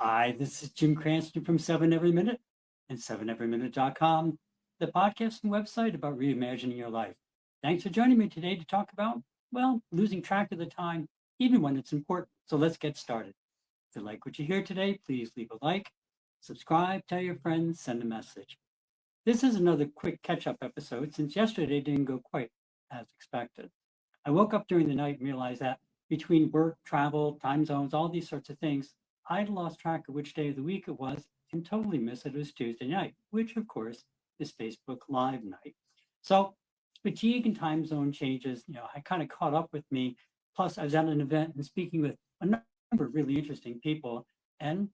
Hi, this is Jim Cranston from 7 Every Minute and 7everyminute.com, the podcast and website about reimagining your life. Thanks for joining me today to talk about, well, losing track of the time, even when it's important. So let's get started. If you like what you hear today, please leave a like, subscribe, tell your friends, send a message. This is another quick catch-up episode since yesterday didn't go quite as expected. I woke up during the night and realized that between work, travel, time zones, all these sorts of things, I'd lost track of which day of the week it was and totally missed that it was Tuesday night, which of course is Facebook Live night. So fatigue and time zone changes, I kind of caught up with me. Plus, I was at an event and speaking with a number of really interesting people and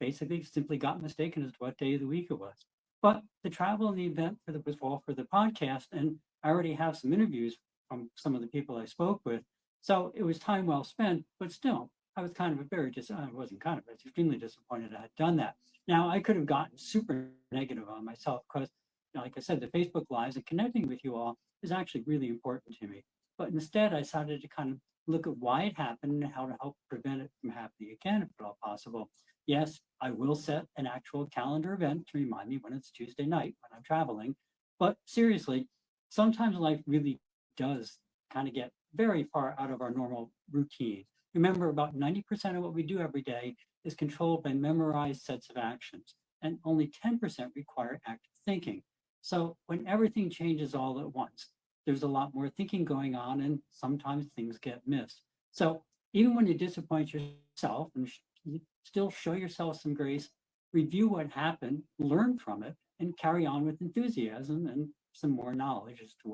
basically simply got mistaken as to what day of the week it was. But the travel and the event was all for the podcast, and I already have some interviews from some of the people I spoke with. So it was time well spent, but still, I was kind of I wasn't kind of, I was extremely disappointed I had done that. Now, I could have gotten super negative on myself because, like I said, the Facebook Lives and connecting with you all is actually really important to me. But instead, I decided to kind of look at why it happened and how to help prevent it from happening again, if at all possible. Yes, I will set an actual calendar event to remind me when it's Tuesday night when I'm traveling. But seriously, sometimes life really does kind of get very far out of our normal routine. Remember, about 90% of what we do every day is controlled by memorized sets of actions, and only 10% require active thinking. So when everything changes all at once, there's a lot more thinking going on, and sometimes things get missed. So even when you disappoint yourself and you still show yourself some grace, review what happened, learn from it, and carry on with enthusiasm and some more knowledge as to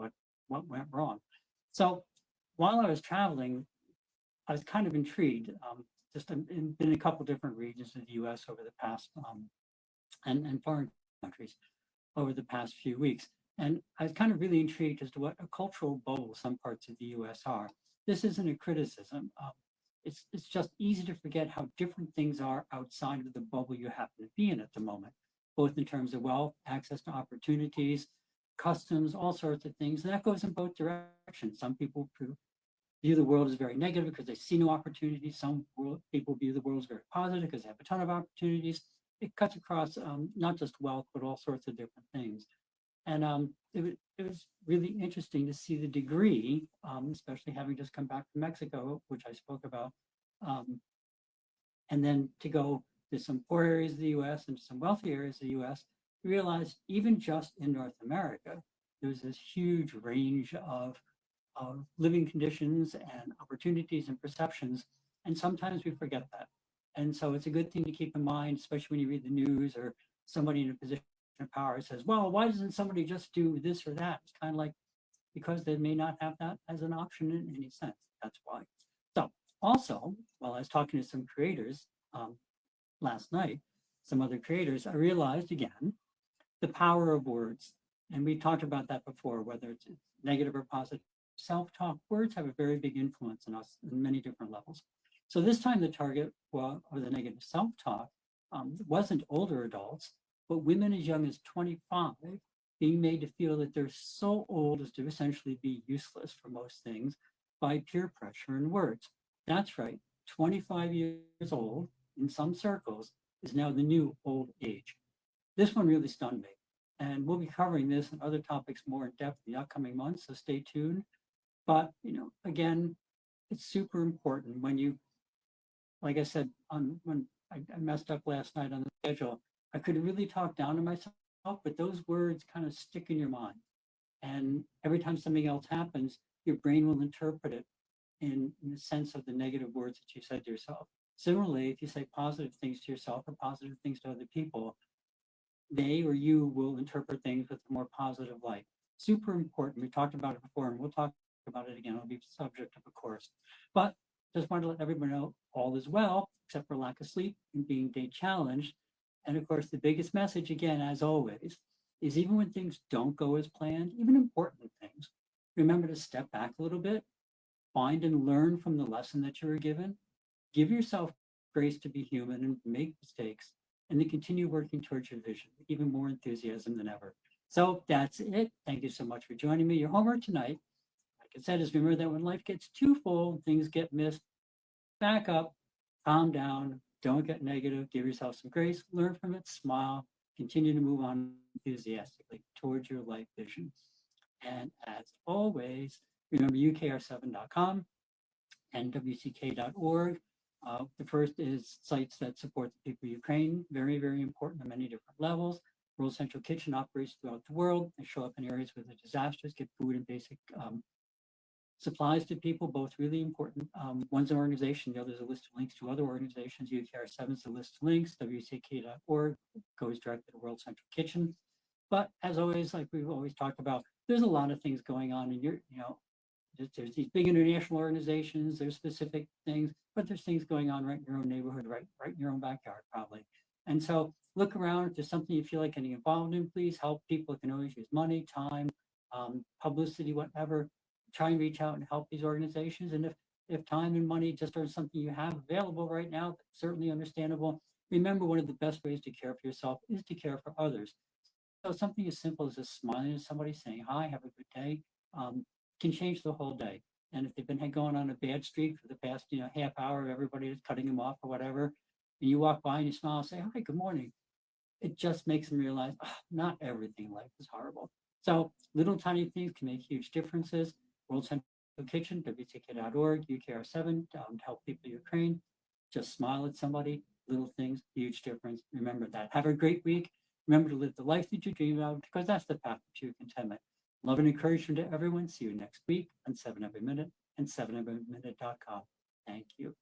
what went wrong. So while I was traveling, I was kind of intrigued. Just been in a couple different regions of the U.S. over the past and foreign countries over the past few weeks, and I was kind of really intrigued as to what a cultural bubble some parts of the U.S. are. This isn't a criticism. It's just easy to forget how different things are outside of the bubble you happen to be in at the moment, both in terms of wealth, access to opportunities, customs, all sorts of things. And that goes in both directions. Some people view the world as very negative because they see no opportunities. People view the world as very positive because they have a ton of opportunities. It cuts across not just wealth, but all sorts of different things. And it was really interesting to see the degree, especially having just come back from Mexico, which I spoke about, and then to go to some poor areas of the U.S. and some wealthy areas of the U.S., we realized even just in North America, there's this huge range of living conditions and opportunities and perceptions. And sometimes we forget that. And so it's a good thing to keep in mind, especially when you read the news or somebody in a position of power says, well, why doesn't somebody just do this or that? It's kind of like, because they may not have that as an option in any sense. That's why. So also, while I was talking to some creators last night, some other creators, I realized again, the power of words. And we talked about that before, whether it's negative or positive self-talk. Words have a very big influence on us in many different levels. So this time the target of the negative self-talk wasn't older adults, but women as young as 25 being made to feel that they're so old as to essentially be useless for most things by peer pressure and words. That's right, 25 years old in some circles is now the new old age. This one really stunned me. And we'll be covering this and other topics more in depth in the upcoming months, so stay tuned. But, again, it's super important when you, like I said, when I messed up last night on the schedule, I could really talk down to myself, but those words kind of stick in your mind. And every time something else happens, your brain will interpret it in the sense of the negative words that you said to yourself. Similarly, if you say positive things to yourself or positive things to other people, they or you will interpret things with a more positive light. Super important. We talked about it before, and we'll talk about it again. It'll be subject of a course. But just wanted to let everyone know all is well, except for lack of sleep and being day challenged. And of course, the biggest message, again, as always, is even when things don't go as planned, even important things, remember to step back a little bit, find and learn from the lesson that you were given, give yourself grace to be human and make mistakes, and then continue working towards your vision with even more enthusiasm than ever. So that's it. Thank you so much for joining me. Your homework tonight, like I said, is remember that when life gets too full, things get missed, back up, calm down, Don't get negative. Give yourself some grace. Learn from it. Smile. Continue to move on enthusiastically towards your life vision. And as always, remember ukr7.com and wck.org. The first is sites that support the people of Ukraine. Very, very important on many different levels. World Central Kitchen operates throughout the world. They show up in areas where the disasters, get food and basic supplies to people, both really important. One's an organization, the other is a list of links to other organizations. UKR7 is a list of links. WCK.org goes directly to World Central Kitchen. But as always, like we've always talked about, there's a lot of things going on in there's these big international organizations, there's specific things, but there's things going on right in your own neighborhood, right in your own backyard, probably. And so look around. If there's something you feel like getting involved in, please help people. It can always use money, time, publicity, whatever. Try and reach out and help these organizations. And if time and money just aren't something you have available right now, that's certainly understandable. Remember, one of the best ways to care for yourself is to care for others. So something as simple as just smiling at somebody, saying hi, have a good day, can change the whole day. And if they've been going on a bad streak for the past half hour, everybody is cutting them off or whatever, and you walk by and you smile and say, hi, good morning, it just makes them realize, not everything in life is horrible. So little tiny things can make huge differences. World Central Kitchen, WTK.org, UKR7, to help people in Ukraine. Just smile at somebody. Little things, huge difference. Remember that. Have a great week. Remember to live the life that you dream of, because that's the path to true contentment. Love and encouragement to everyone. See you next week on 7 Every Minute and 7everyminute.com. Thank you.